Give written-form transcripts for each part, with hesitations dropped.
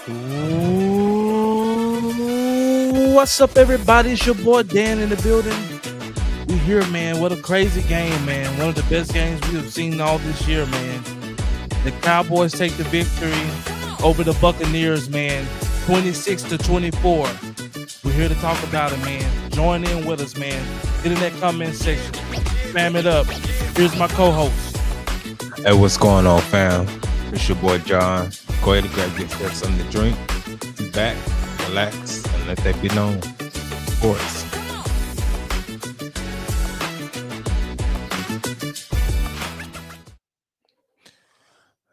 Ooh, what's up, everybody? It's your boy Dan in the building. We here, man. What a crazy game, man. One of the best games we have seen all this year, man. The Cowboys take the victory over the Buccaneers, man. 26-24. We're here to talk about it, man. Join in with us, man. Get in that comment section. Spam it up. Here's my co-host. Hey, what's going on, fam? It's your boy John. Go ahead and grab yourself something to drink. Sit back, relax, and let that be known. Of course.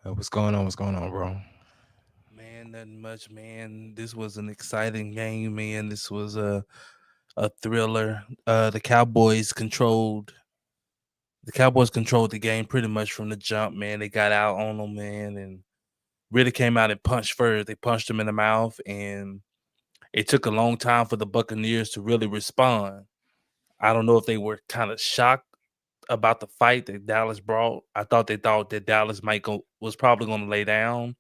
Hey, what's going on? What's going on, bro? Man, nothing much, man. This was an exciting game, man. This was a thriller. The Cowboys controlled the game pretty much from the jump, man. They got out on them, man, and really came out and punched first. They punched them in the mouth, and it took a long time for the Buccaneers to really respond. I don't know if they were kind of shocked about the fight that Dallas brought. I thought they thought that Dallas was probably going to lay down,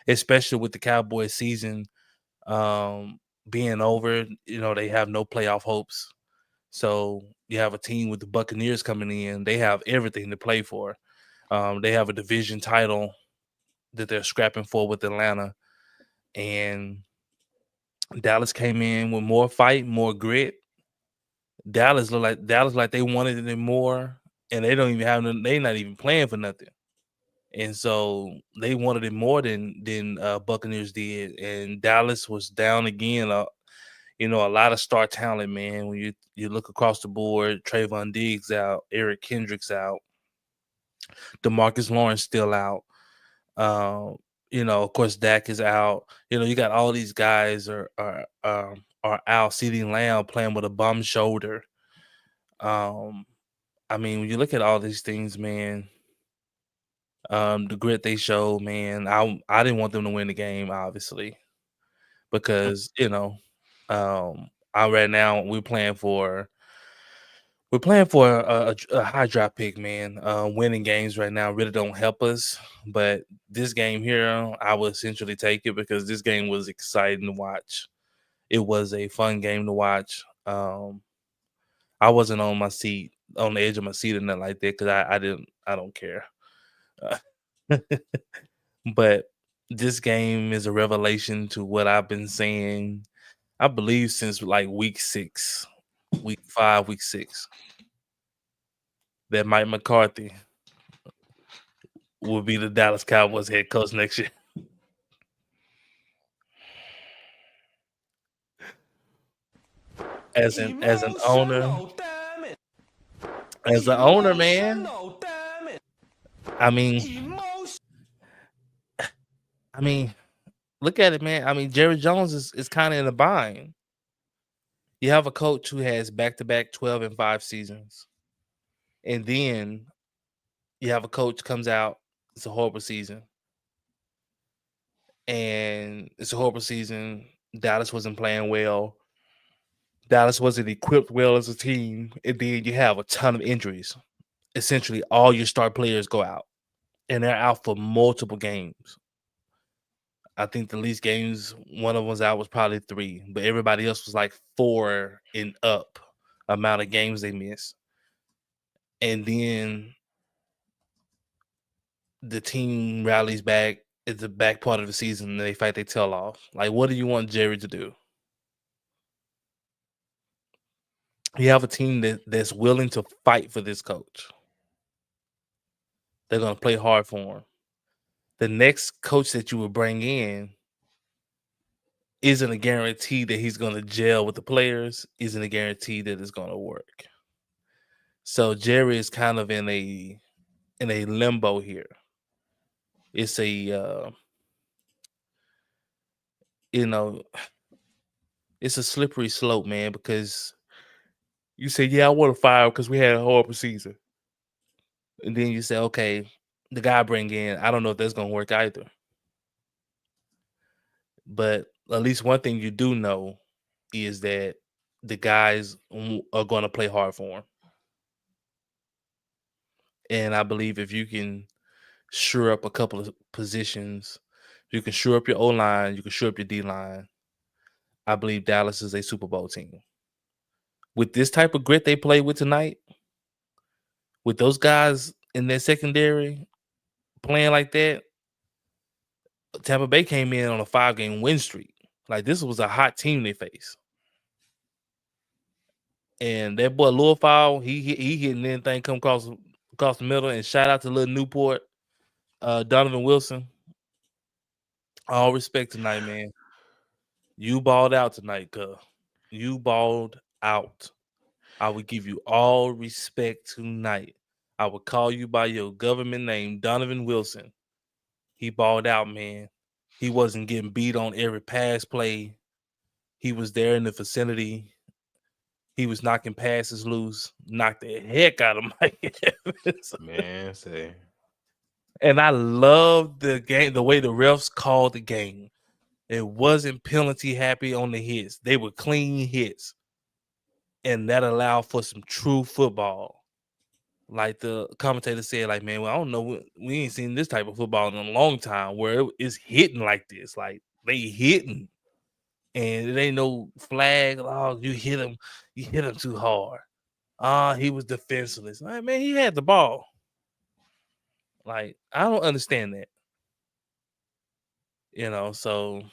especially with the Cowboys season being over. They have no playoff hopes. So you have a team with the Buccaneers coming in. They have everything to play for. They have a division title that they're scrapping for with Atlanta. And Dallas came in with more fight, more grit. Dallas like they wanted it more, and they don't even have. They not even playing for nothing. And so they wanted it more than Buccaneers did. And Dallas was down again. A lot of star talent, man. When you look across the board, Trayvon Diggs out, Eric Kendricks out, DeMarcus Lawrence still out. Of course, Dak is out. You got all these guys are out. CeeDee Lamb playing with a bum shoulder. When you look at all these things, man, the grit they showed, man, I didn't want them to win the game, obviously, because I right now we're playing for a high draft pick, man. Winning games right now really don't help us, but this game here, I will essentially take it because this game was exciting to watch. It was a fun game to watch. I wasn't on the edge of my seat or nothing like that because I don't care. Uh, but this game is a revelation to what I've been saying, I believe, since like week 6, week 5, week 6, that Mike McCarthy will be the Dallas Cowboys head coach next year. As an owner, man. I mean, I mean, look at it, man. Jerry Jones is kind of in a bind. You have a coach who has back-to-back 12-5 seasons, and then you have a coach comes out. It's a horrible season, and it's a horrible season. Dallas wasn't playing well. Dallas wasn't equipped well as a team, and then you have a ton of injuries. Essentially, all your star players go out, and they're out for multiple games. I think the least games one of them was out was probably 3, but everybody else was like 4 and up amount of games they missed. And then the team rallies back at the back part of the season and they fight their tail off. Like, what do you want Jerry to do? You have a team that's willing to fight for this coach. They're going to play hard for him. The next coach that you would bring in isn't a guarantee that he's going to gel with the players, isn't a guarantee that it's going to work. So Jerry is kind of in a limbo here. It's it's a slippery slope, man, because you say, yeah, I want to fire because we had a horrible season. And then you say, okay, the guy I bring in, I don't know if that's going to work either. But at least one thing you do know is that the guys are going to play hard for him. And I believe if you can shore up a couple of positions, You can shore up your O line. You can shore up your D line. I believe Dallas is a Super Bowl team. With this type of grit they play with tonight, with those guys in their secondary playing like that, Tampa Bay came in on a 5-game win streak. Like, this was a hot team they faced. And that boy Lurfile, he hitting anything come across the middle. And shout out to little Newport, Donovan Wilson. All respect tonight, man. You balled out tonight, cuz. You balled out. I would give you all respect tonight. I would call you by your government name, Donovan Wilson. He balled out, man. He wasn't getting beat on every pass play. He was there in the vicinity. He was knocking passes loose, knocked the heck out of Mike Evans. Man, say. And I love the game, the way the refs called the game. It wasn't penalty happy on the hits. They were clean hits. And that allowed for some true football. Like the commentator said, like, man, well, I don't know. We ain't seen this type of football in a long time where it's hitting like this. Like, they hitting. And it ain't no flag. Oh, you hit him too hard. He was defenseless. Like, man, he had the ball. Like, I don't understand that. So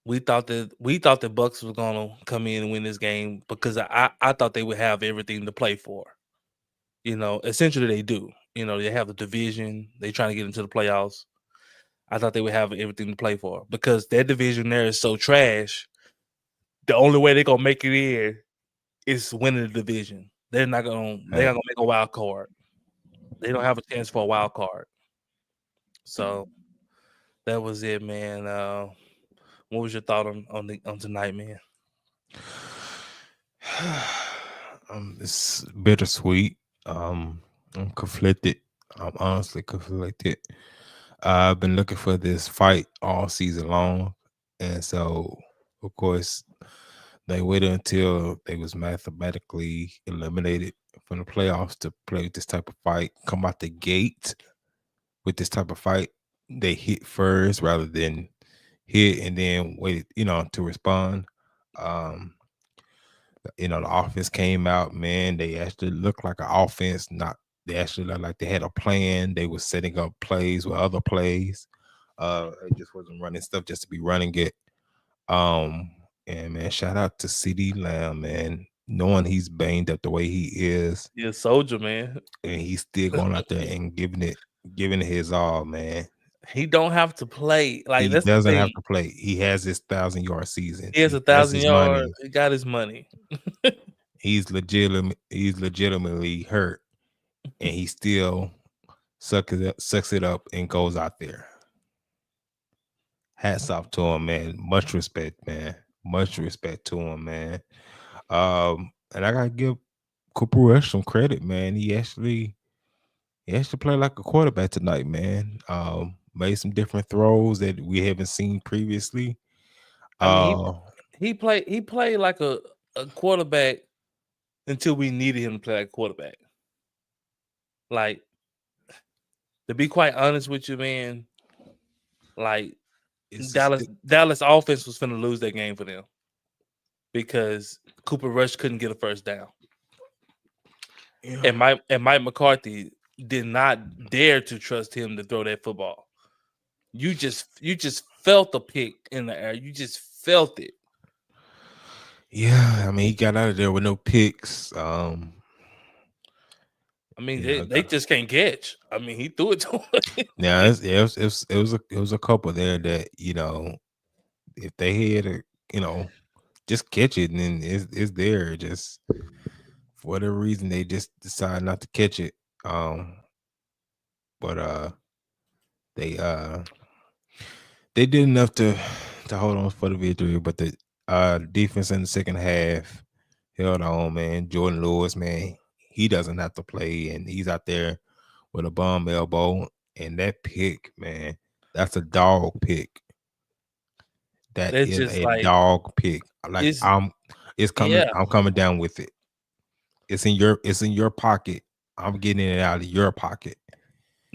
we thought the Bucks was gonna come in and win this game because I thought they would have everything to play for. Essentially they do. They have the division. They trying to get into the playoffs. I thought they would have everything to play for because their division there is so trash. The only way they're gonna make it in is winning the division. They're not gonna make a wild card. They don't have a chance for a wild card. So that was it, man. What was your thought on tonight, man? It's bittersweet. I'm conflicted. I'm honestly conflicted. I've been looking for this fight all season long, and so of course they waited until they was mathematically eliminated from the playoffs to play this type of fight. Come out the gate with this type of fight. They hit first rather than hit and then wait, to respond. The offense came out, man. They actually looked like an offense, they actually looked like they had a plan. They were setting up plays with other plays. It just wasn't running stuff just to be running it. And man, shout out to CeeDee Lamb, man. Knowing he's banged up the way he is. He's a soldier, man. And he's still going out there and giving it his all, man. He don't have to play. Like, he that's doesn't the have to play. He has his 1,000-yard season. He has 1,000 yards. He got his money. He's legitimately hurt, and he still sucks it up and goes out there. Hats off to him, man. Much respect, man. Much respect to him, man. And I gotta give Cooper Rush some credit, man. He actually played like a quarterback tonight, man. Made some different throws that we haven't seen previously. I mean, he played like a quarterback until we needed him to play like a quarterback. Like, to be quite honest with you, man, like, Dallas offense was finna lose that game for them because Cooper Rush couldn't get a first down. Yeah. And Mike McCarthy did not dare to trust him to throw that football. You just felt the pick in the air. You just felt it. Yeah, I mean, he got out of there with no picks. I mean, they just can't catch. I mean, he threw it to him. Yeah, it was a couple there that, if they had to, just catch it, and then it's there. Just for whatever reason, they just decide not to catch it. But they did enough to hold on for the victory. But the defense in the second half held on, man. Jordan Lewis, man, he doesn't have to play, and he's out there with a bum elbow. And that pick, man, that's a dog pick. That is a dog pick. Like, it's coming. Yeah. I'm coming down with it. It's in your pocket. I'm getting it out of your pocket.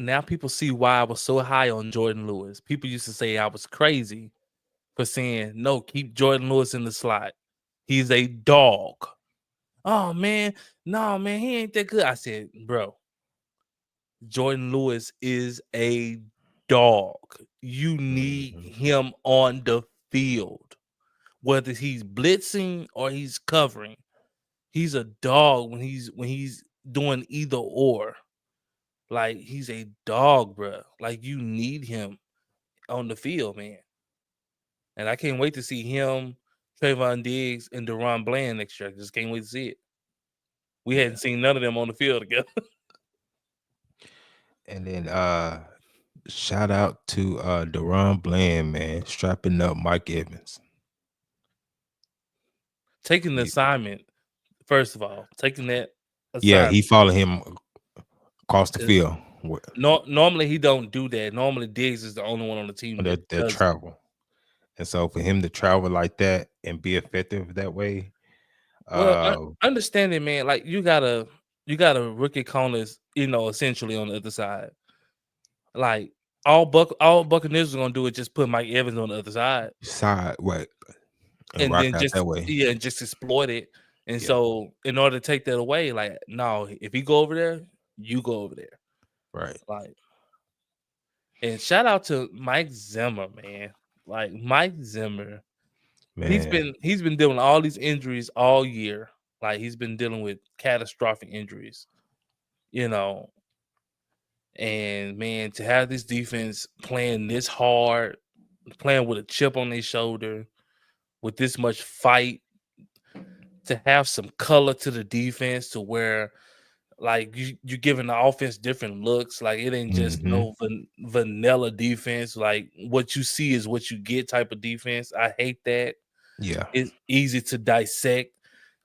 now people see why I was so high on Jordan Lewis. People used to say I was crazy for saying, no, keep Jordan Lewis in the slot. He's a dog. Oh, man. No, man, he ain't that good. I said, bro, Jordan Lewis is a dog. You need Mhm. him on the field, whether he's blitzing or he's covering. He's a dog when he's doing either or. Like he's a dog, bro. Like you need him on the field, man. And I can't wait to see him, Trayvon Diggs, and Deron Bland next year. I just can't wait to see it. We Yeah. hadn't seen none of them on the field together. And then shout out to Deron Bland, man, strapping up Mike Evans. Taking the Y- assignment, first of all, taking that Yeah, he assignment. followed him across the 'Cause field. normally he don't do that. Normally Diggs is the only one on the team that That does it. travel. And so for him to travel like that and be effective that way, Well, uh, understanding, man, like you got a rookie corners, essentially on the other side. Like all Buccaneers are gonna do is just put Mike Evans on the other side, side way and and rock then out just that way. yeah, and just exploit it. And Yeah, so, in order to take that away, like no, if he go over there, you go over there. right, Like, and shout out to Mike Zimmer, man. Like Mike Zimmer, he's man. been he's been dealing with all these injuries all year. Like he's been dealing with catastrophic injuries, you know. And man, to have this defense playing this hard, playing with a chip on their shoulder, with this much fight, to have some color to the defense to where like you're giving the offense different looks. Like it ain't just Hmm. no vanilla defense. Like what you see is what you get type of defense. I hate that. Yeah, It's easy to dissect.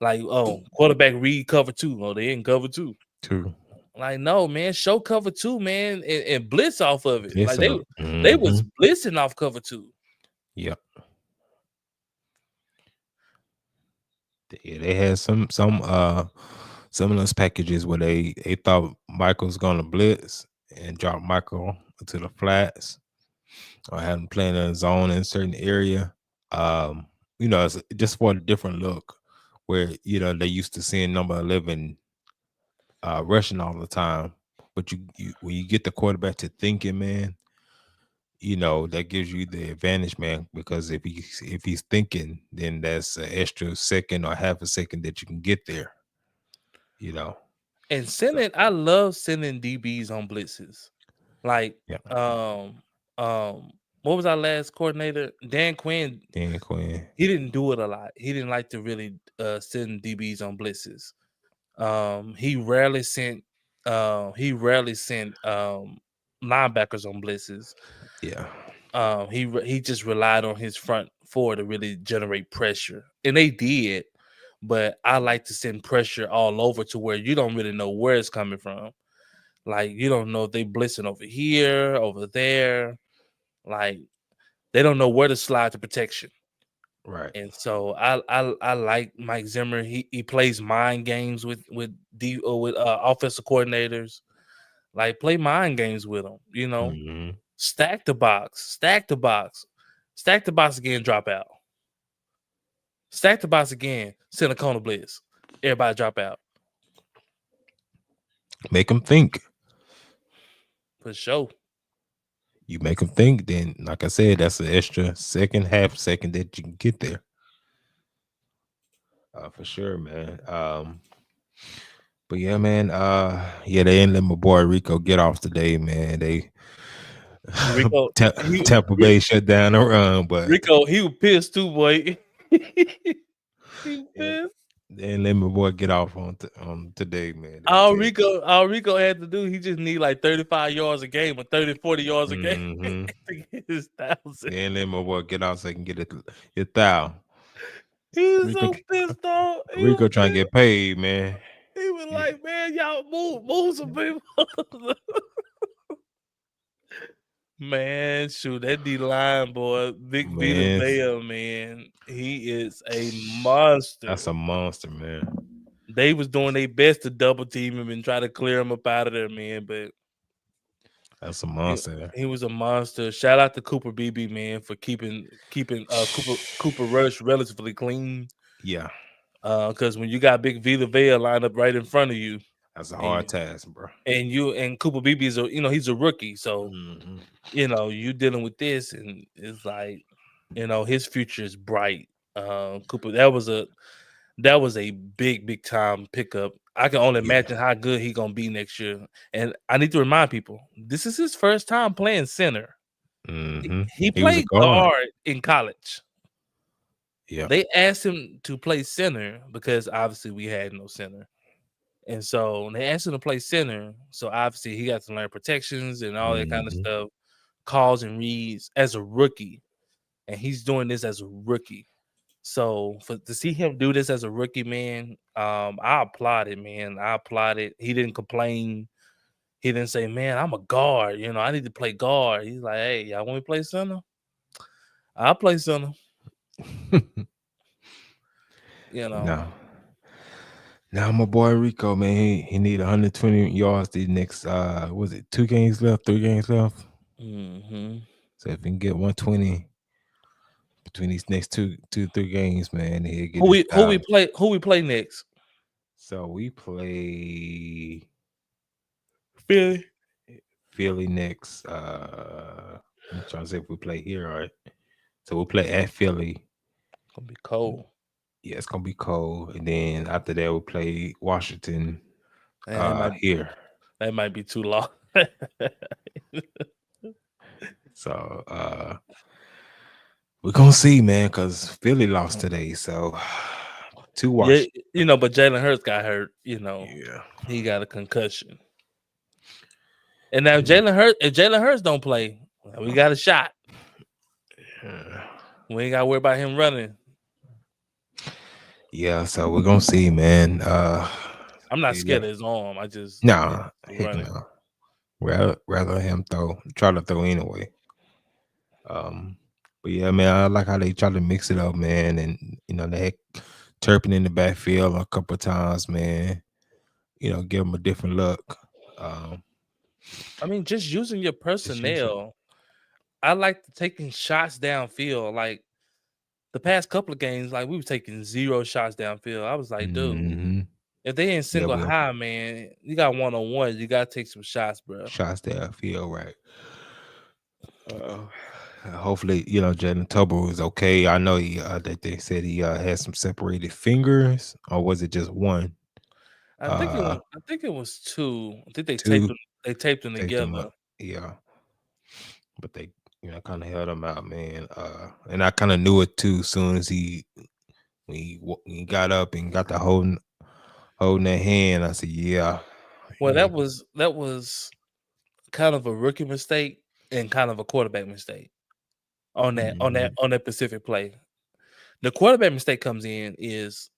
Like, oh, quarterback read cover two. Oh, they in cover two. true. Like, no, man, show cover two, man, and blitz off of it. This Like they up. they Hmm. was blitzing off cover two. Yep. Yeah, they had some of those packages where they thought Michael's gonna blitz and drop Michael to the flats or have him playing in a zone in a certain area. Um, it's just for a different look where they used to seeing number 11 rushing all the time. But you when you get the quarterback to thinking, man, that gives you the advantage, man, because if he's thinking, then that's an extra second or half a second that you can get there, you know. And So I love sending DBs on blitzes. Like, yeah, what was our last coordinator? Dan Quinn. Dan Quinn. He didn't do it a lot. He didn't like to really send DBs on blitzes. He rarely sent linebackers on blitzes. Yeah. He just relied on his front four to really generate pressure, and they did. But I like to send pressure all over to where you don't really know where it's coming from. Like you don't know if they blitzing over here, over there. Like they don't know where to slide to protection. Right. And so I like Mike Zimmer. He plays mind games with offensive coordinators. Like play mind games with them. Hmm. Stack the box, stack the box, stack the box again, drop out. Stack the box again, send a corner blitz. Everybody drop out Make them think. for sure. You make them think, then like I said, that's an extra second, half second that you can get there. For sure, man. But yeah, man. Yeah, they ain't let my boy Rico get off today, man. They Rico, Ta- he Tampa Bay shut down the run, but Rico, he was pissed too, boy. He was yeah, pissed. they ain't let my boy get off on today, man. They All tell Rico had to do, he just need like 35 yards a game or 30, 40 yards a game mm-hmm. to get his 1,000. They ain't let my boy get off so I can get it thou. He was Rico so pissed off. He was Rico trying to pissed. get paid, man. He was Yeah, like, man, y'all move some people. Man, shoot, that D line boy, Vic Vita man, Vea, man, he is a monster. that's a monster, man. They was doing their best to double team him and try to clear him up out of there, man. But That's a He, monster. he was a monster. Shout out to Cooper BB, man, for keeping Cooper Rush relatively clean. Yeah, Because when you got Big Vita Vea lined up right in front of you, that's a hard and task, bro. and Cooper BB is he's a rookie, so Hmm. you dealing with this, and it's like his future is bright. Cooper, that was a big time pickup. I can only Yeah. imagine how good he gonna be next year. And I need to remind people, this is his first time playing center. Hmm. He He was a played guard. guard in college. Yeah. They asked him to play center because obviously we had no center. And so they asked him to play center. So obviously he got to learn protections and all that kind of Hmm. stuff, calls and reads as a rookie. And he's doing this as a rookie. So to see him do this as a rookie, man, I applaud it, man. I applaud it. He didn't complain. He didn't say, "Man, I'm a guard. I need to play guard." He's like, "Hey, y'all want me to play center? I'll play center." You know. No. Now my boy Rico, man, he need 120 yards these next was it 2 games left, 3 games left? Hmm. So if he can get 120 between these next 3 games, man, he'll get Who his we who we job. play who we play next? So we play Philly. Philly next. I'm trying to see if we play here, all right. So we'll play at Philly. Gonna be cold. Yeah, it's gonna be cold. And then after that we'll play Washington Man, here. that might be too long. So we're gonna see, man, because Philly lost today. So to Yeah, Washington. but Jalen Hurts got hurt. Yeah. He got a concussion. And now Yeah. If Jalen Hurts don't play, we got a shot. We ain't got to worry about him running. Yeah, so we're gonna see, man. I'm not Yeah. scared of his arm. I just Nah, heck running. no. Rather him try to throw anyway. But yeah, man, I like how they try to mix it up, man, and they had Turpin in the backfield a couple of times, man. Give him a different look. I mean, just using your Just use it. personnel. I like taking shots downfield. Like the past couple of games, like we were taking 0 shots downfield. I was like, dude, Hmm. if they ain't Yeah, single well, high, man, you got 1-on-1. You got to take some shots, bro. shots downfield, right? Uh, Hopefully, Jalen Tubber was okay. I know that they said he had some separated fingers, or was it just one? I think it was 2. I think they taped Two them. They taped them taped them together. up. Yeah, but they kind of held him out, man. And I kind of knew it too. Soon as he got up and got the holding that hand, I said, yeah, Well, yeah. that was kind of a rookie mistake and kind of a quarterback mistake on that on that Mhm. on that specific play. The quarterback mistake comes in is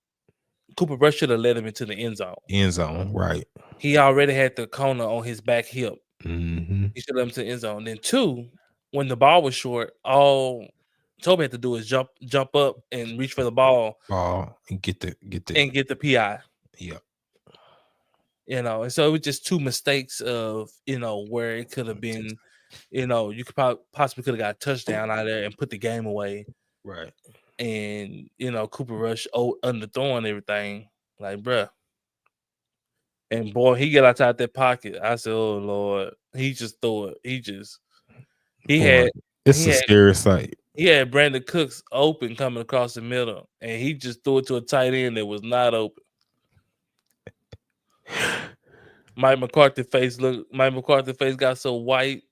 Cooper Rush should have led him into the end zone. End zone, right? He already had the corner on his back hip. Hmm. He should have led him to the end zone. Then 2, when the ball was short, all Toby had to do is jump up and reach for the ball Ball and get the and get the PI. yeah. And so it was just 2 mistakes of where it could have been. You could possibly could have got a touchdown out of there and put the game away. Right. And Cooper Rush underthrowing everything, like, bruh. And boy, he get outside that pocket. I said, "Oh Lord!" He just threw it. He Boy, had it's he a had scary sight. he had Brandon Cooks open coming across the middle, and he just threw it to a tight end that was not open. Mike McCarthy face got so white.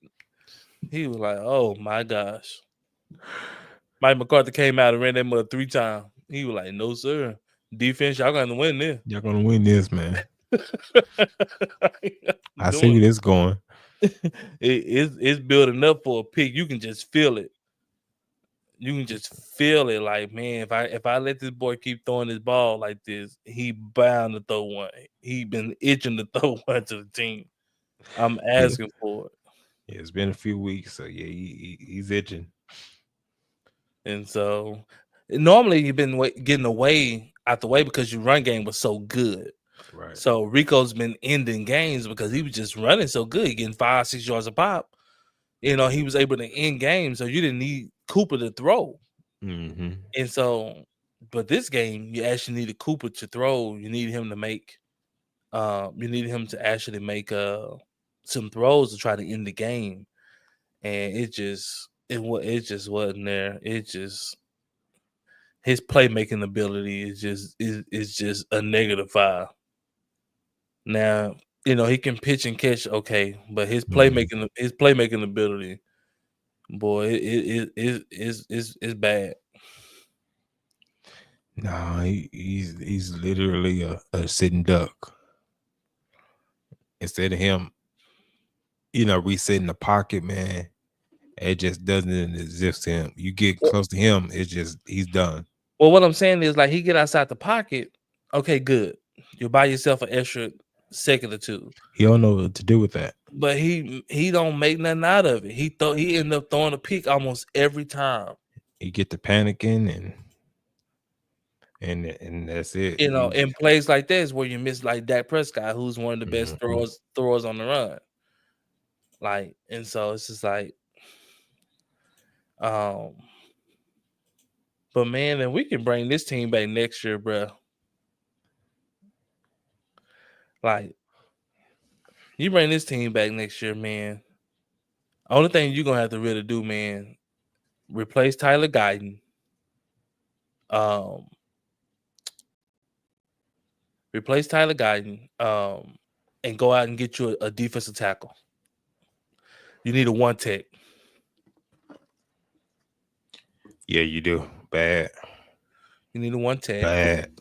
He was like, "Oh my gosh!" Mike McCarthy came out and ran that mud 3 times. He was like, "No sir, defense, y'all gonna win this." Y'all gonna win this, man. I see Doing where this going. it's building up for a pick. You can just feel it. You can just feel it. Like, man, if I let this boy keep throwing this ball like this, he bound to throw one. He been itching to throw one to the team. I'm Yeah. asking for it. Yeah, it's been a few weeks, so yeah, he's itching. And so normally you've been getting away out the way because your run game was so good. Right. So Rico's been ending games because he was just running so good, getting 5-6 yards a pop. He was able to end games, so you didn't need Cooper to throw. Mm-hmm. And so, but this game, you actually needed Cooper to throw. You need him to make, you need him to actually make some throws to try to end the game. And it just wasn't there. It just his playmaking ability is just a -5. Now, he can pitch and catch okay, but Mm-hmm. his playmaking ability, boy, is bad. No, he's literally a sitting duck. Instead of him, resetting the pocket, man, it just doesn't exist to him. You get Well, close to him, it's just he's done. well, what I'm saying is like he get outside the pocket, okay, good. You buy yourself an extra second or two. He don't know what to do with that. But he don't make nothing out of it. He end up throwing a pick almost every time. He get to panicking and that's it. In plays like this where you miss like Dak Prescott, who's one of the best Mhm. throwers on the run. Like, and so it's just like, um, but man, and we can bring this team back next year, bro. Like, you bring this team back next year, man. Only thing you're gonna have to really do, man, replace Tyler Guyton. Um, replace Tyler Guyton. And go out and get you a defensive tackle. You need a one tech. Yeah, you do. Bad. You need a one tech. Bad.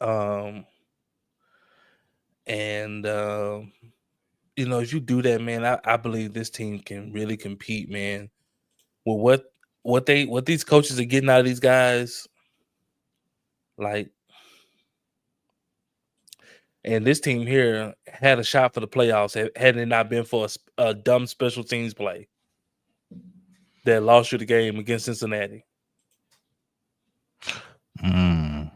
Um, and if you do that, man, I believe this team can really compete, man. With what these coaches are getting out of these guys, like, and this team here had a shot for the playoffs had it not been for a dumb special teams play that lost you the game against Cincinnati. Mm.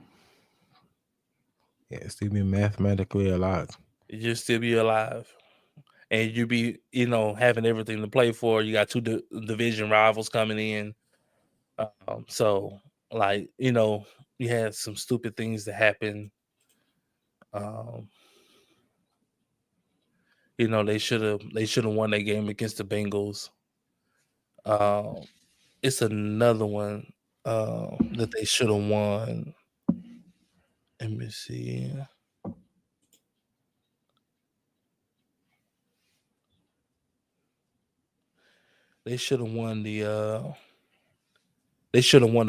Yeah, still be mathematically alive. You'd still be alive, and you be having everything to play for. You got two division rivals coming in. So like you had some stupid things that happen. Um, they should have won that game against the Bengals. Um, it's another one that they should have won. Let me see. They should have won the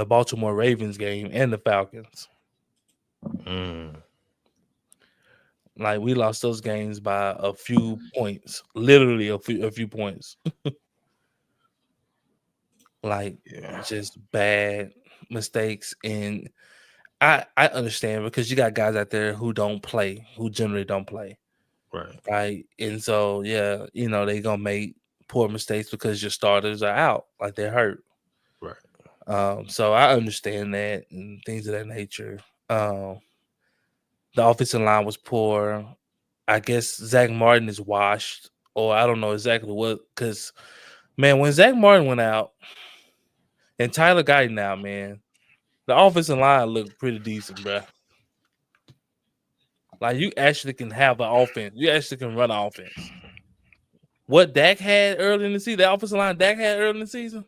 Baltimore Ravens game and the Falcons. Mm. Like we lost those games by a few points, literally a few points. Like Yeah. just bad mistakes, and I understand because you got guys out there who don't play, who generally don't play, Right. right? And so yeah, they gonna make poor mistakes because your starters are out, like they're hurt. Right. So I understand that and things of that nature. The offensive line was poor. I guess Zach Martin is washed, or I don't know exactly what. Because man, when Zach Martin went out and Tyler Guyton out, man, the offensive line looked pretty decent, bro. Like you actually can have an offense. You actually can run an offense. What Dak had early in the season, the offensive line Dak had early in the season,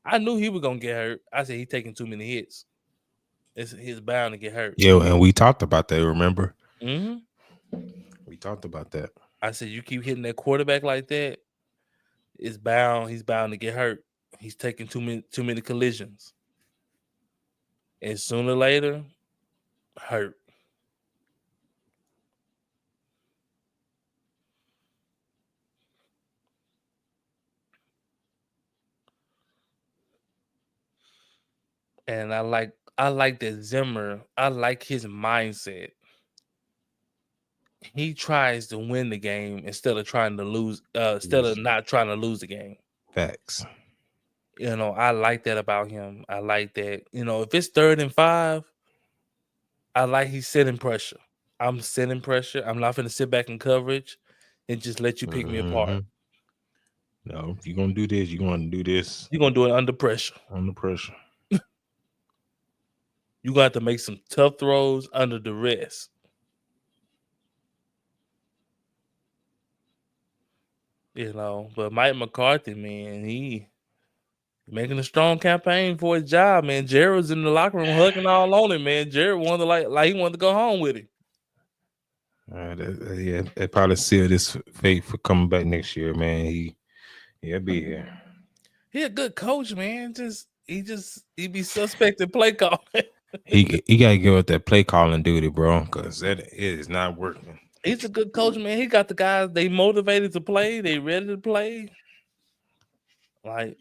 I knew he was gonna get hurt. I said he's taking too many hits. He's bound to get hurt. Yeah, and we talked about that, remember? hmm We talked about that. I said you keep hitting that quarterback like that, he's bound to get hurt. He's taking too many collisions. And sooner or later, hurt. And I like that Zimmer. I like his mindset. He tries to win the game instead of trying to lose. Instead of Yes. not trying to lose the game. Facts. I like that about him. I like that. If it's 3rd and 5, I like he's setting pressure. I'm sending pressure. I'm not gonna sit back in coverage and just let you pick me apart. Mm-hmm. No, you're gonna do this. You're gonna do this You're gonna do it under pressure. under pressure. You got to make some tough throws under duress. But Mike McCarthy, man, he making a strong campaign for his job, man. Jared was in the locker room hugging all on him, man. Jared wanted to like he wanted to go home with him. Yeah, they probably sealed his fate for coming back next year, man. He'll be here. He a good coach, man. He be suspect in play calling. He gotta give up that play calling duty, bro, because it is not working. He's a good coach, man. He got the guys, they motivated to play, they ready to play. Like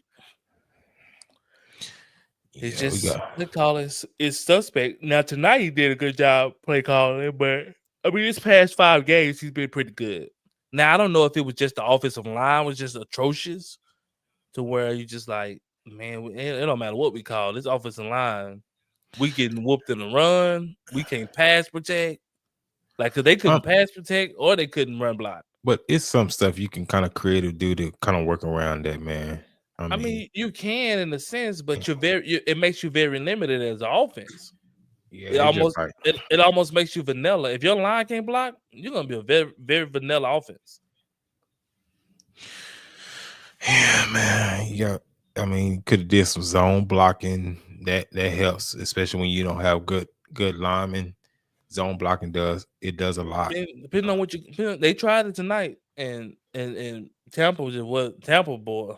it's just play calling is suspect. Now tonight he did a good job play calling, but I mean, this past 5 games he's been pretty good. Now I don't know if it was just the offensive line was just atrocious to where you just like, man, it don't matter what we call this offensive line. We getting whooped in the run. We can't pass protect. Like, cause they couldn't pass protect or they couldn't run block. But it's some stuff you can kind of creative do to kind of work around that, man. I mean, you can in a sense, but it makes you very limited as an offense. Yeah, it almost makes you vanilla. If your line can't block, you're gonna be a very, very vanilla offense. Yeah, man. Yeah, I mean, could have did some zone blocking. That helps, especially when you don't have good linemen. Zone blocking does a lot. Depending on what they tried it tonight, and Tampa was just what Tampa boy.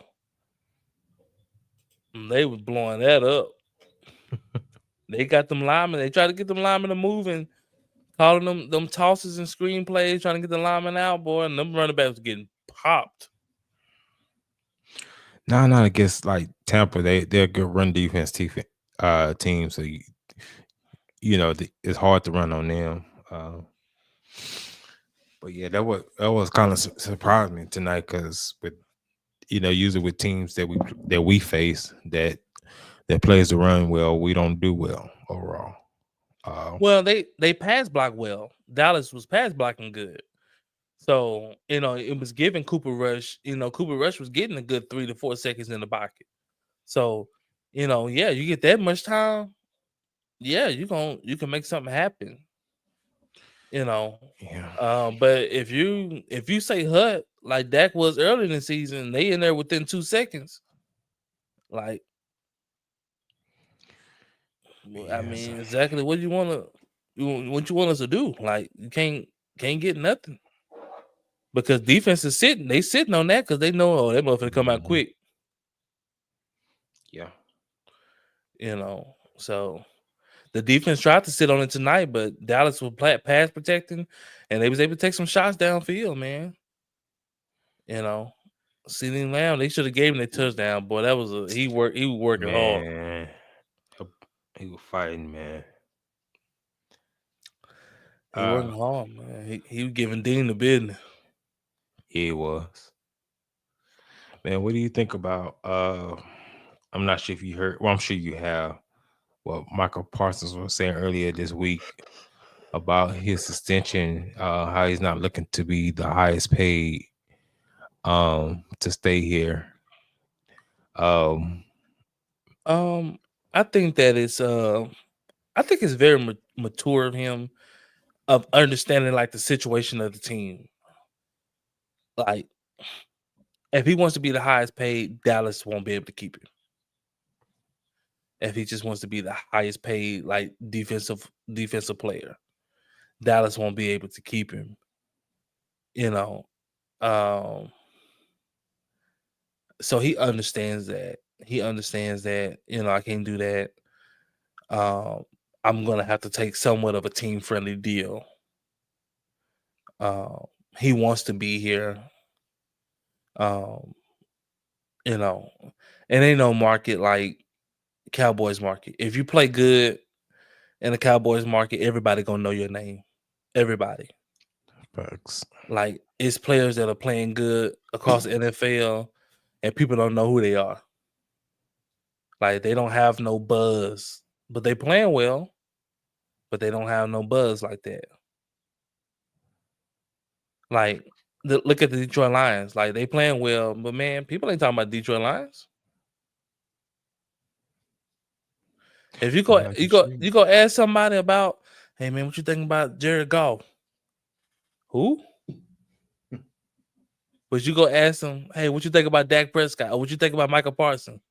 They was blowing that up. They got them linemen. They tried to get them linemen to move and calling them tosses and screen plays, trying to get the linemen out, boy, and them running backs getting popped. No, not against like Tampa. They're a good run defense team. So it's hard to run on them. But yeah, that was kind of surprised me tonight because with usually with teams that we face that plays the run well, we don't do well overall. Well, they pass block well. Dallas was pass blocking good. So, it was giving Cooper Rush, Cooper Rush was getting a good 3 to 4 seconds in the pocket. So, yeah, you get that much time. Yeah, you can make something happen. Yeah. But if you say Hut like Dak was early in the season, they in there within 2 seconds. Like, I mean, exactly what you want us to do? Like, you can't get nothing because defense is sitting. They sitting on that because they know that motherfucker come out quick. Yeah. So the defense tried to sit on it tonight, but Dallas was pass protecting, and they was able to take some shots downfield, man. CeeDee Lamb, they should have gave him that touchdown, boy. That was he was working hard. He was fighting, man. He working hard, man. He was giving Dean the business. He was. Man, what do you think about I'm not sure if you heard, well, I'm sure you have what Michael Parsons was saying earlier this week about his extension, how he's not looking to be the highest paid to stay here. I think that it's I think it's very mature of him of understanding like the situation of the team. Like, if he wants to be the highest paid, Dallas won't be able to keep him. If he just wants to be the highest paid, like defensive player, Dallas won't be able to keep him. So he understands that. I can't do that. I'm gonna have to take somewhat of a team friendly deal. He wants to be here. It ain't no market like Cowboys market. If you play good in the Cowboys market, everybody gonna know your name. Everybody. Facts. Like, it's players that are playing good across the NFL and people don't know who they are. Like, they don't have no buzz, but they playing well, but they don't have no buzz like that. Like, look at the Detroit Lions. Like, they playing well, but man, people ain't talking about Detroit Lions. If you go, Like you you go, should. you go ask somebody about, hey man, what you think about Jared Goff? Who? But you go ask them, hey, what you think about Dak Prescott? Or what you think about Michael Parsons?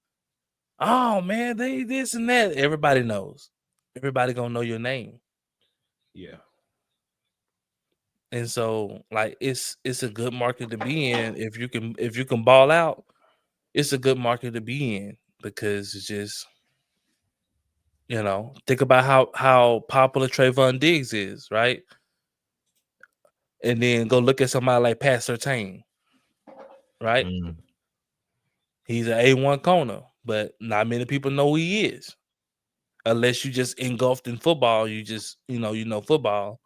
Oh man, they this and that. Everybody knows. Everybody gonna know your name. Yeah. And so, like, it's a good market to be in if you can ball out. It's a good market to be in because it's just think about how popular Trayvon Diggs is, right? And then go look at somebody like Pat Surtain, right? Mm. He's an A1 corner, but not many people know who he is unless you just engulfed in football. You just you know football,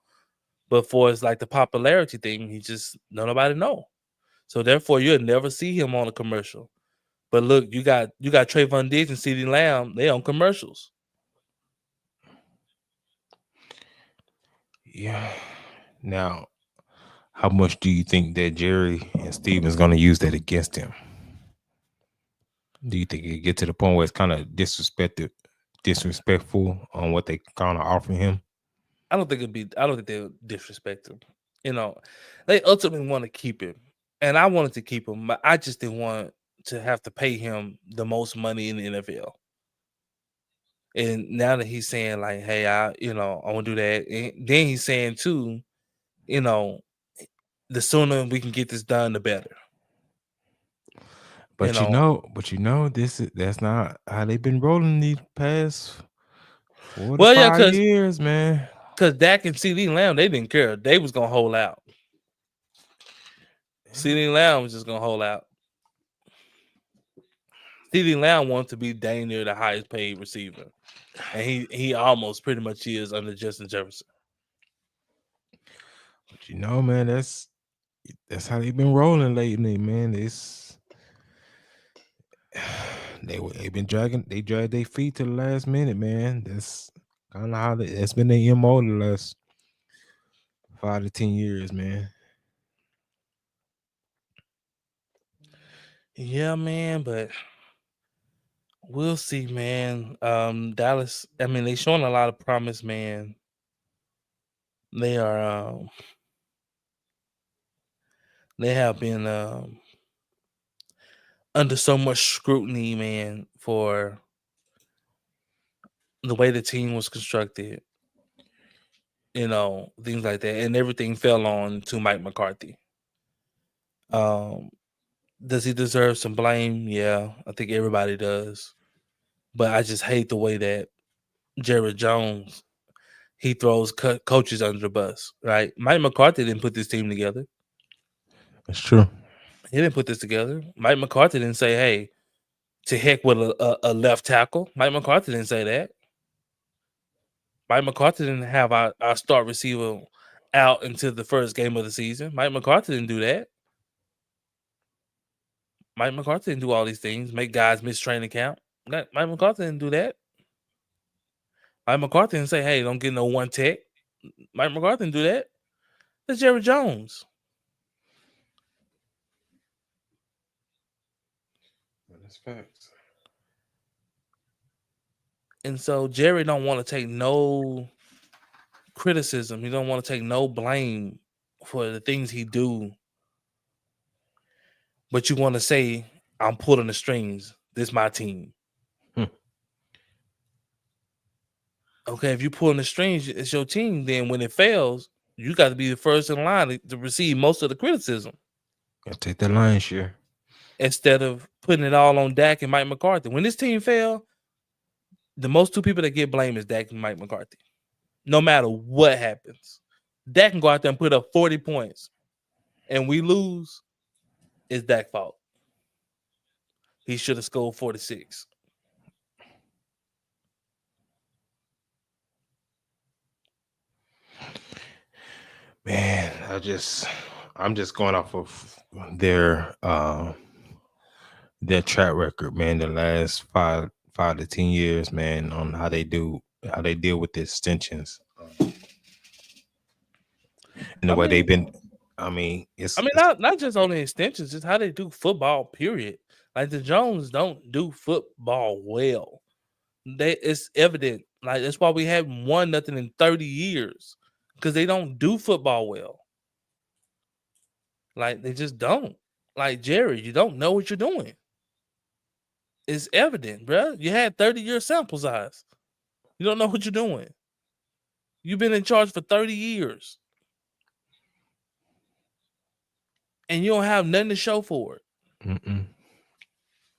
but for it's like the popularity thing, he just nobody know. So therefore, you'll never see him on a commercial. But look, you got Trayvon Diggs and CeeDee Lamb. They on commercials. Yeah. Now, how much do you think that Jerry and Steven's going to use that against him? Do you think it get to the point where it's kind of disrespectful on what they kind of offer him? I don't think it'd be. I don't think they'll disrespect him. You know, they ultimately want to keep him, and I wanted to keep him, but I just didn't want to have to pay him the most money in the NFL. And now that he's saying like, "Hey, I want to do that," and then he's saying too, you know, the sooner we can get this done, the better. You But know, that's not how they've been rolling these past four to well, yeah, five because years, man. Dak and CD Lamb they didn't care. They was gonna hold out. CD Lamb was just gonna hold out. CD Lamb wanted to be dang near the highest paid receiver, and he almost pretty much is under Justin Jefferson. But man, that's how they've been rolling lately, man. It's they dragged their feet to the last minute, man. That's kind of how that's been their MO the last 5 to 10 years, man. Yeah, man, but we'll see, man. Dallas. I mean, they showing a lot of promise, man. They are. They have been under so much scrutiny, man, for the way the team was constructed. Things like that, and everything fell on to Mike McCarthy. Um, does he deserve some blame? Yeah, I think everybody does. But I just hate the way that Jared Jones he throws coaches under the bus. Right? Mike McCarthy didn't put this team together. That's true. He didn't put this together. Mike McCarthy didn't say, "Hey, to heck with a left tackle." Mike McCarthy didn't say that. Mike McCarthy didn't have our start receiver out until the first game of the season. Mike McCarthy didn't do that. Mike McCarthy didn't do all these things, make guys miss training camp. Mike McCarthy didn't do that. Mike McCarthy didn't say, "Hey, don't get no one tech." Mike McCarthy didn't do that. That's Jerry Jones. That's facts. And so Jerry don't want to take no criticism. He don't want to take no blame for the things he do. But you want to say, "I'm pulling the strings. This my team." Hmm. Okay, if you pulling the strings, it's your team. Then when it fails, you got to be the first in line to receive most of the criticism Gotta take that lion's share. instead of putting it all on Dak and Mike McCarthy. When this team fail, the most two people that get blamed is Dak and Mike McCarthy. No matter what happens, Dak can go out there and put up 40 points, and we lose. It's Dak's fault. He should have scored 46. Man, I'm just going off of their track record, man, the last 5 to 10 years, man, on how they deal with the extensions. And the I way they've mean, been I mean, I mean, not just on the extensions, just how they do football. Period. Like the Jones don't do football well. It's evident. Like that's why we haven't won nothing in 30 years because they don't do football well. Like they just don't. Like Jerry, you don't know what you're doing. It's evident, bro. You had 30-year sample size. You don't know what you're doing. You've been in charge for 30 years. And you don't have nothing to show for it. Mm-mm.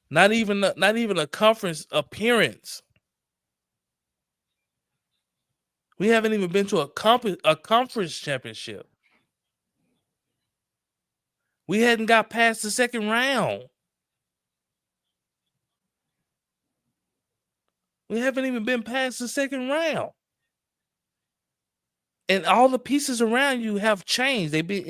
Not even a conference appearance. We haven't even been to a conference championship. We hadn't got past the second round. We haven't even been past the second round. And all the pieces around you have changed. They've been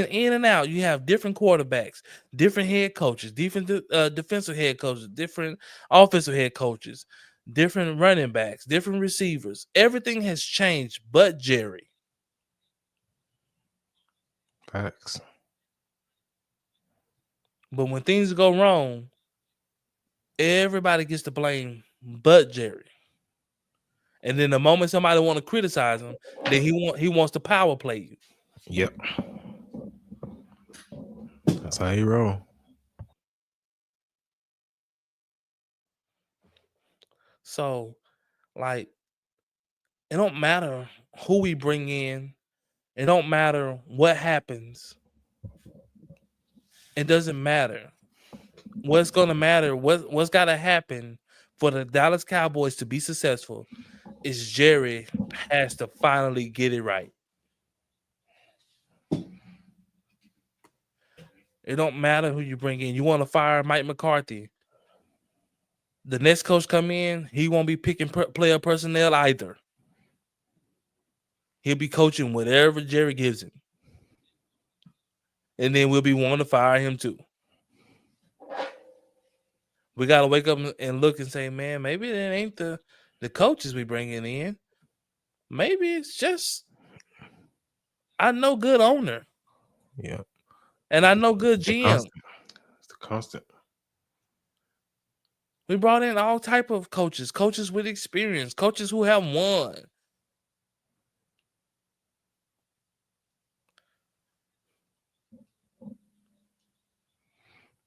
in and out. You have different quarterbacks, different head coaches, different defensive head coaches, different offensive head coaches, different running backs, different receivers. Everything has changed but Jerry. Facts. But when things go wrong, everybody gets to blame but Jerry. And then the moment somebody want to criticize him, then he wants to power play you. Yep. That's how he roll. So, like, it don't matter who we bring in. It don't matter what happens. It doesn't matter. What's gonna matter? What's gotta happen for the Dallas Cowboys to be successful is Jerry has to finally get it right. It don't matter who you bring in. You want to fire Mike McCarthy. The next coach come in, he won't be picking player personnel either. He'll be coaching whatever Jerry gives him. And then we'll be wanting to fire him too. We got to wake up and look and say, man, maybe it ain't the coaches we bringing in. Maybe it's just I know good owner. Yeah. And I know good GM. It's the constant. We brought in all type of coaches with experience, coaches who have won.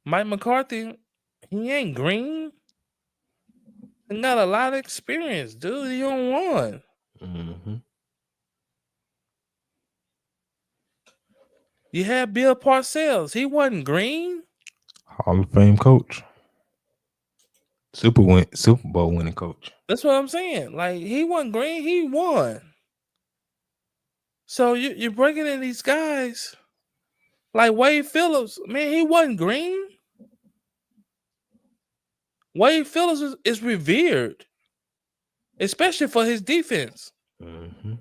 Mike McCarthy, he ain't green. He got a lot of experience, dude. He don't won. Mm-hmm. You had Bill Parcells. He wasn't green. Hall of Fame coach. Super Bowl winning coach. That's what I'm saying. Like, he wasn't green. He won. So you're bringing in these guys like Wade Phillips. Man, he wasn't green. Wade Phillips is revered, especially for his defense. Mm-hmm.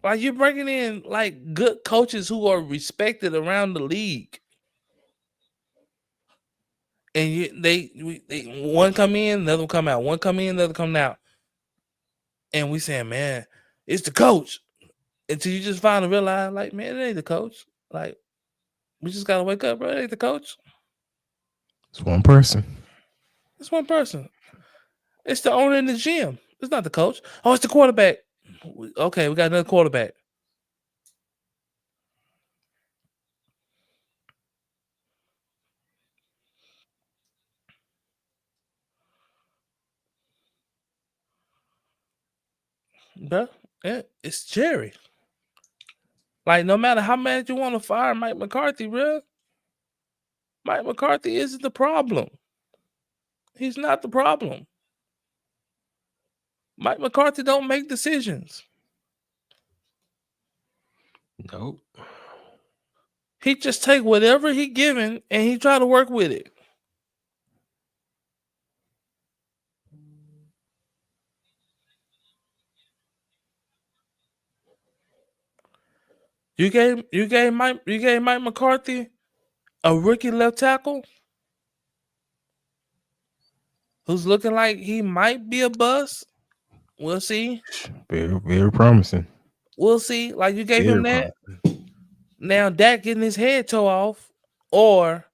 Like, you're bringing in like good coaches who are respected around the league, and they one come in, another one come out. One come in, another come out, and we saying, man, it's the coach. Until you just finally realize, like, man, it ain't the coach. Like, we just gotta wake up, bro. It ain't the coach. It's one person. It's one person. It's the owner in the gym. It's not the coach. Oh, it's the quarterback. Okay, we got another quarterback. Bro, it's Jerry. Like, no matter how mad you want to fire Mike McCarthy, bro, Mike McCarthy isn't the problem. He's not the problem. Mike McCarthy don't make decisions. Nope. He just take whatever he given and he try to work with it. You gave Mike McCarthy a rookie left tackle who's looking like he might be a bust. We'll see. Very, very promising. We'll see. Like, you gave him that. now Dak getting his head tore off, or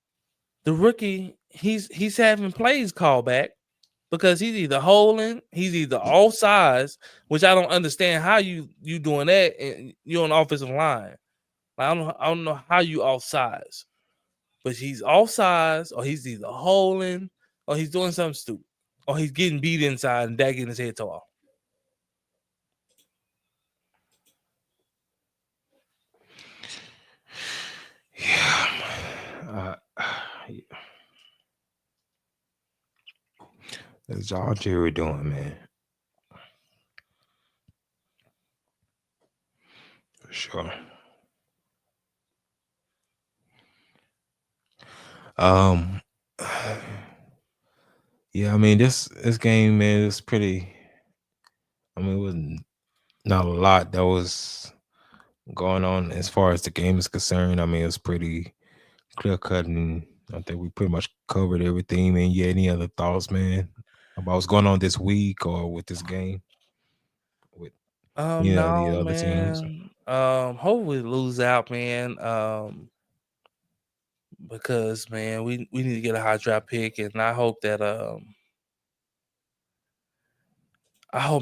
the rookie he's having plays called back because he's either holding, he's either off sides, which I don't understand how you doing that and you're on the offensive line. Like, I don't know how you off sides, but he's off sides or he's either holding or he's doing something stupid or he's getting beat inside and Dak getting his head tore off. Yeah. Yeah. That's all Jerry doing, man. For sure. Um, yeah, I mean this game, man, is pretty. I mean, it was not a lot that was going on as far as the game is concerned. I mean, it was pretty clear cut, and I think we pretty much covered everything. Man, yeah, any other thoughts, man, about what's going on this week or with this game with the No, other teams? man. Hopefully lose out, man. Because man, we need to get a high draft pick, and I hope,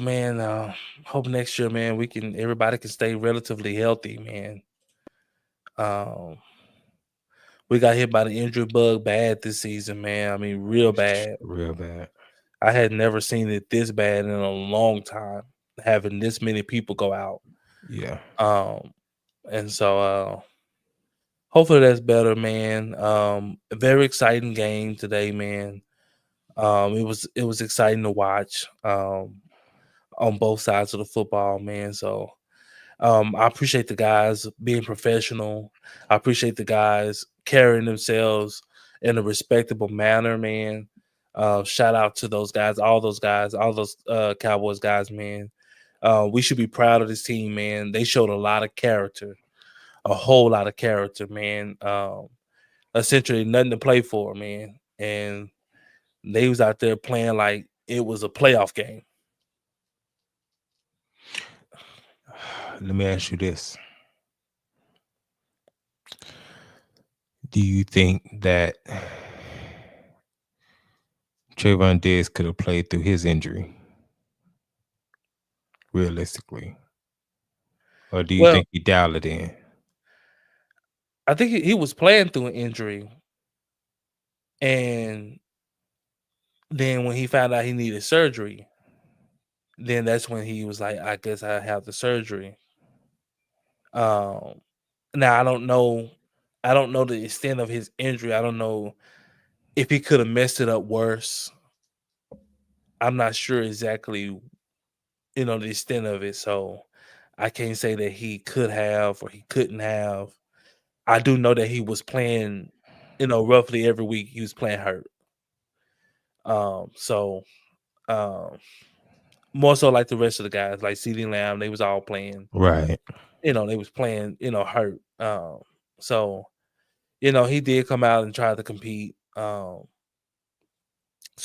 man, hope next year, man, everybody can stay relatively healthy, man. Um, we got hit by the injury bug bad this season, man. I mean, real bad. Real bad. I had never seen it this bad in a long time, having this many people go out. Yeah. And so hopefully that's better, man. A very exciting game today, man. It was exciting to watch on both sides of the football, man. So I appreciate the guys being professional. I appreciate the guys carrying themselves in a respectable manner, man. Shout out to those guys, all those Cowboys guys, man. We should be proud of this team, man. They showed a lot of character, a whole lot of character, man. Essentially nothing to play for, man. And they was out there playing like it was a playoff game. Let me ask you this: do you think that Trayvon Diggs could have played through his injury realistically, or do you Well, think he dialed it in? I think he was playing through an injury, and then when he found out he needed surgery, then that's when he was like, "I guess I have the surgery." Um, Now I don't know the extent of his injury. I don't know if he could have messed it up worse. I'm not sure exactly, the extent of it. So I can't say that he could have or he couldn't have. I do know that he was playing, roughly every week he was playing hurt. So um more so like the rest of the guys, like CD Lamb, they was all playing, Right. they was playing, hurt. So, he did come out and try to compete. So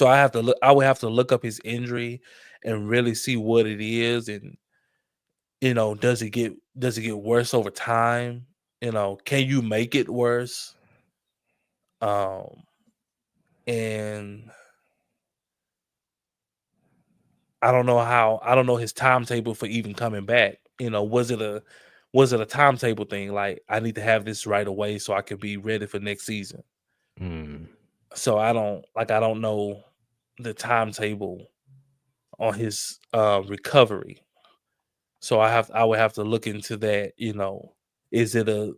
I would have to look up his injury and really see what it is, and does it get worse over time? Can you make it worse? Um and I don't know his timetable for even coming back. Was it a timetable thing? Like, I need to have this right away so I can be ready for next season. Mm. So I don't know the timetable on his recovery. So I would have to look into that. Is it a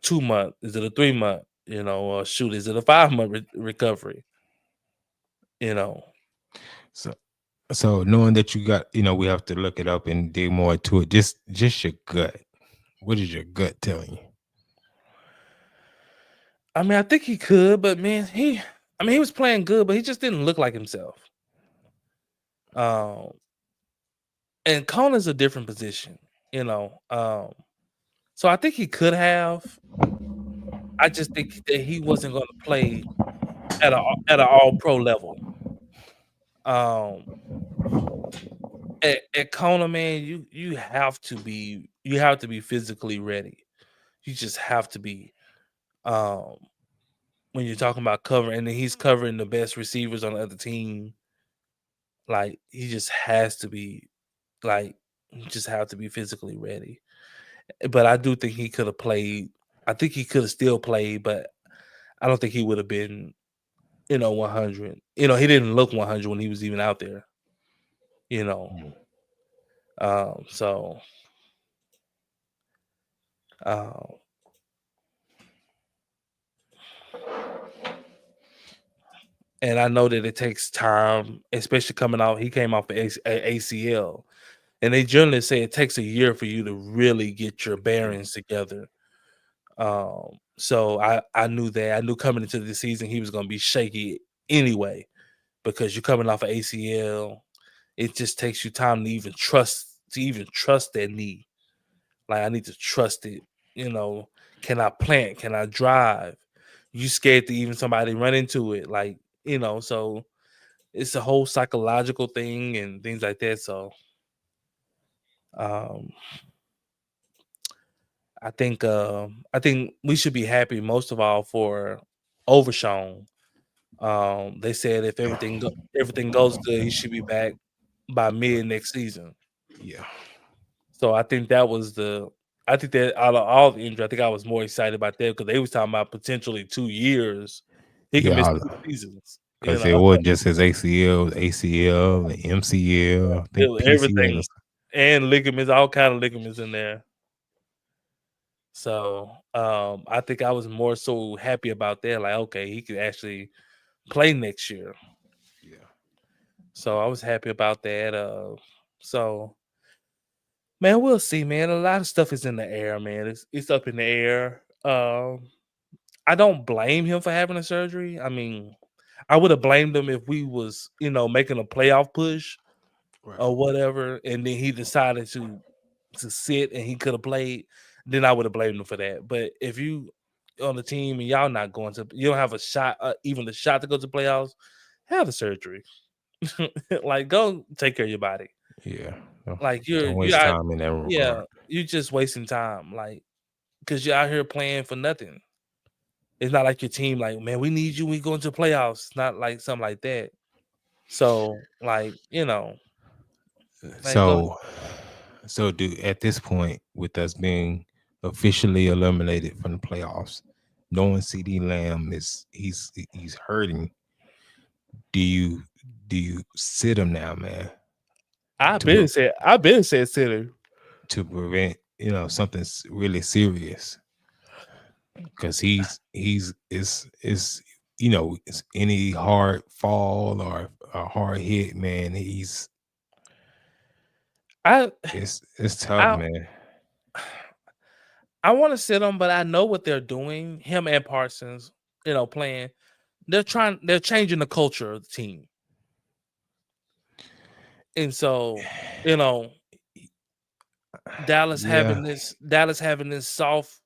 2 month? Is it a 3 month? Or shoot, is it a 5 month recovery? You know. So, so knowing that you got, we have to look it up and dig more into it. Just your gut. What is your gut telling you? I mean, I think he could, but man, he was playing good, but he just didn't look like himself. Um, and Conan's a different position, you know. So I think he could have. I just think that he wasn't going to play at an all pro level. Um, at Kona, man, you have to be physically ready. he just have to be. Um, when you're talking about covering, and then he's covering the best receivers on the other team, like he just has to be like he just have to be physically ready. But I do think he could have played. I think he could have still played, but I don't think he would have been, 100. He didn't look 100 when he was even out there. You know, Mm. so um, and I know that it takes time, especially coming out. He came off ACL, and they generally say it takes a year for you to really get your bearings together. So I knew that. I knew coming into the season he was going to be shaky anyway because you're coming off of ACL. It just takes you time to even trust that knee. Like I need to trust it. Can I plant? Can I drive? You scared to even somebody run into it, so it's a whole psychological thing and things like that. So um I think we should be happy most of all for Overshawn. They said if everything goes good, he should be back by mid next season. Yeah. So I think that out of all the injuries, I think I was more excited about that because they was talking about potentially 2 years. He can miss Yeah, 2 seasons. because it wasn't just his ACL, it was ACL, and MCL, I It think was PCL. everything and ligaments, all kind of ligaments in there. So I think I was more so happy about that. Like, okay, he could actually play next year. Yeah. So I was happy about that. So man, we'll see, man. A lot of stuff is in the air, man. It's up in the air. I don't blame him for having a surgery. I mean, I would have blamed him if we was, making a playoff push Right. or whatever, and then he decided to sit and he could have played. Then I would have blamed him for that. But if you on the team and y'all not going to, you don't have a shot, even the shot to go to playoffs, have the surgery. Like, go take care of your body. Yeah. No, Like don't you're waste out, time in that yeah, regard. you're just wasting time. Like, because you're out here playing for nothing. It's not like your team, like, man, we need you. We go into playoffs. It's not like something like that. So, like, like go. So, do at this point, with us being officially eliminated from the playoffs, knowing CD Lamb he's hurting, do you sit him now, man, to I've been said center. prevent something really serious? Because he's is it's any hard fall or a hard hit, man. I It's tough, I man. I want to sit them, but I know what they're doing. Him and Parsons, playing. They're changing the culture of the team, and so you know Yeah, Dallas having this soft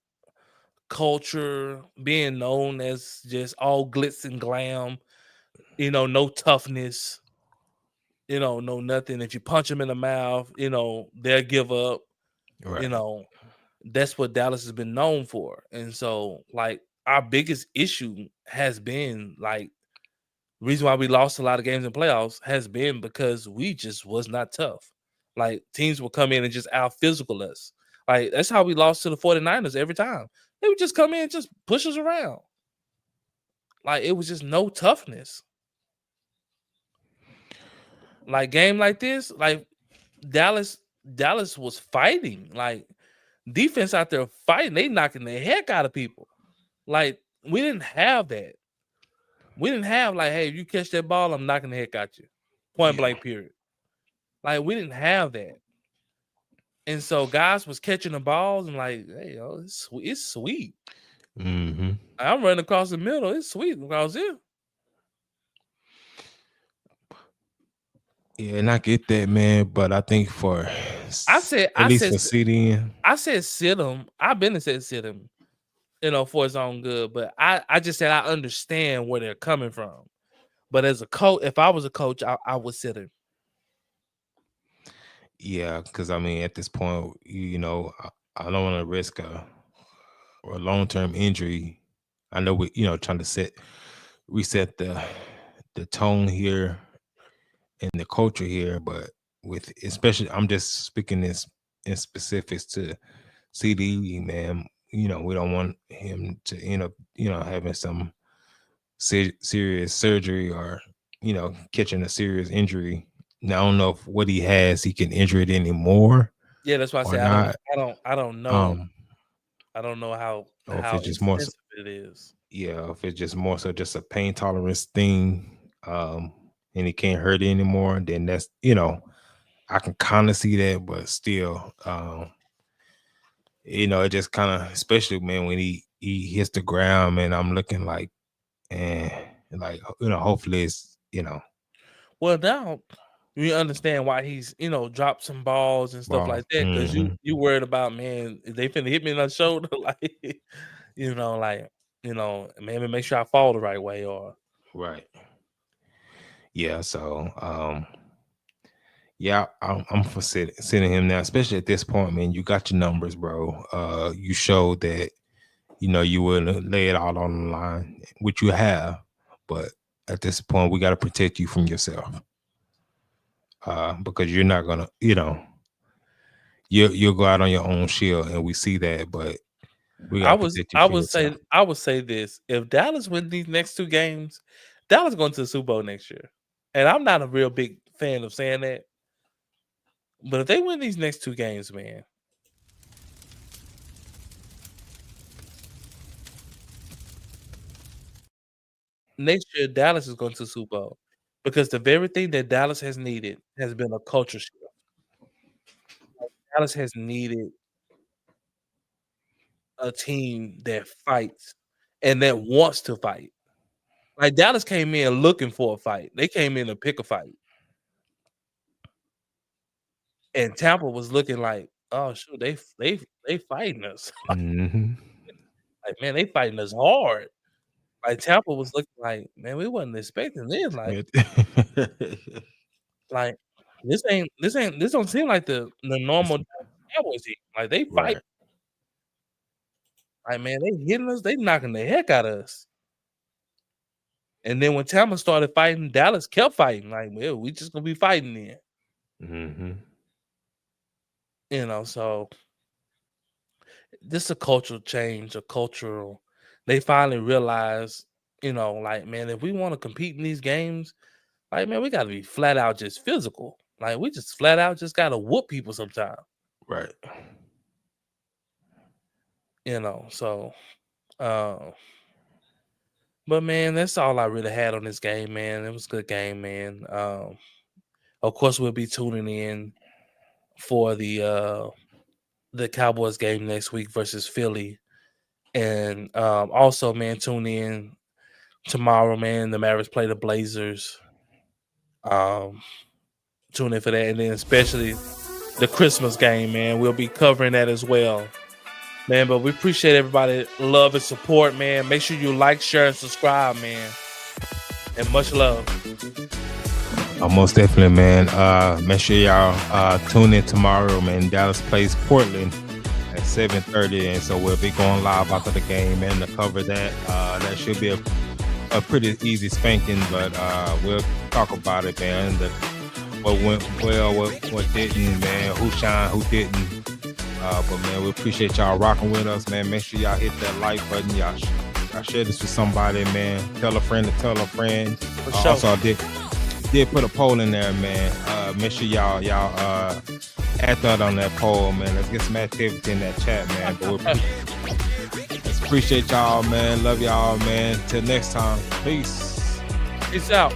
culture, being known as just all glitz and glam. No toughness. No nothing. If you punch them in the mouth, they'll give up. You right. know, that's what Dallas has been known for. And so, like, our biggest issue has been like reason why we lost a lot of games in playoffs has been because we just was not tough. Like teams will come in and just out physical us. Like that's how we lost to the 49ers every time. They would just come in and just push us around. Like it was just no toughness. Like game like this, like Dallas, Dallas was fighting. Like defense out there fighting. They knocking the heck out of people. Like we didn't have that. We didn't have like, hey, if you catch that ball, I'm knocking the heck out you. Point Yeah. blank period. Like we didn't have that. And so guys was catching the balls and like, hey, yo, it's sweet. Hmm. I'm running across the middle. It's sweet across here. Yeah, and I get that, man. But I think for I said, at I least said, for CDN, I said, sit him. I've been and said sit him, for his own good. But I just said I understand where they're coming from. But as a coach, if I was a coach, I would sit him. yeah, because I mean, at this point, I don't want to risk or a long-term injury. I know we, trying to reset the tone here and the culture here, but with especially, I'm just speaking this in specifics to CD, man. We don't want him to end up, having some serious surgery or catching a serious injury. Now I don't know if what he has he can injure it anymore Yeah, that's why I or say not. I don't know. Um, I don't know or if how it's just more, so, extensive it is. yeah, if it's just more so just a pain tolerance thing, and he can't hurt it anymore, then that's I can kind of see that, but still, it just kind of, especially man when he hits the ground, man, I'm looking like, and like hopefully it's Well, now you understand why he's dropped some balls and stuff ball. like that because Hmm. you worried about man if they finna hit me in the shoulder like like maybe make sure I fall the right way or Right. Yeah. So, yeah, I'm for sitting him now, especially at this point, man. You got your numbers, bro. You showed that you wouldn't lay it all on the line, which you have, but at this point, we got to protect you from yourself, because you're not gonna, you'll go out on your own shield, and we see that, but we got to protect you from yourself. I would say this if Dallas win these next 2 games, Dallas going to the Super Bowl next year, and I'm not a real big fan of saying that, but if they win these next 2 games, man, next year Dallas is going to the Super Bowl because the very thing that Dallas has needed has been a culture shift. Dallas has needed a team that fights and that wants to fight. Like Dallas came in looking for a fight. They came in to pick a fight. And Tampa was looking like, "Oh, shoot, they fighting us." Hmm. Like, man, they fighting us hard. Like Tampa was looking like, "Man, we wasn't expecting this." Like this don't seem like the normal Cowboys team. Like they fight. Right. Like, man, they hitting us, they knocking the heck out of us. And then when Tampa started fighting, Dallas kept fighting. Like, well, we just gonna be fighting then. Hmm. So this a cultural change, a cultural. They finally realize, like man, if we want to compete in these games, like man, we got to be flat out just physical. Like we just flat out just got to whoop people sometimes. Right. So, uh, but man, that's all I really had on this game, man. It was a good game, man. Of course, we'll be tuning in for the Cowboys game next week versus Philly. And also, man, tune in tomorrow, man. The Mavericks play the Blazers. Tune in for that. And then especially the Christmas game, man. We'll be covering that as well. Man, but we appreciate everybody love and support, man. Make sure you like, share, and subscribe, man. And much love. Most definitely, man. Make sure y'all tune in tomorrow, man. Dallas plays Portland at 7:30, and so we'll be going live after the game, man, to cover that. That should be a pretty easy spanking, but we'll talk about it, man. What went well, what didn't, man. Who shined, who didn't. But man, we appreciate y'all rocking with us, man. Make sure y'all hit that like button. Y'all share this with somebody, man. Tell a friend to tell a friend. For sure. Also, did put a poll in there, man. Make sure y'all add that on that poll, man. Let's get some activity in that chat, man. But let's appreciate y'all, man. Love y'all, man. Till next time. Peace. Peace out.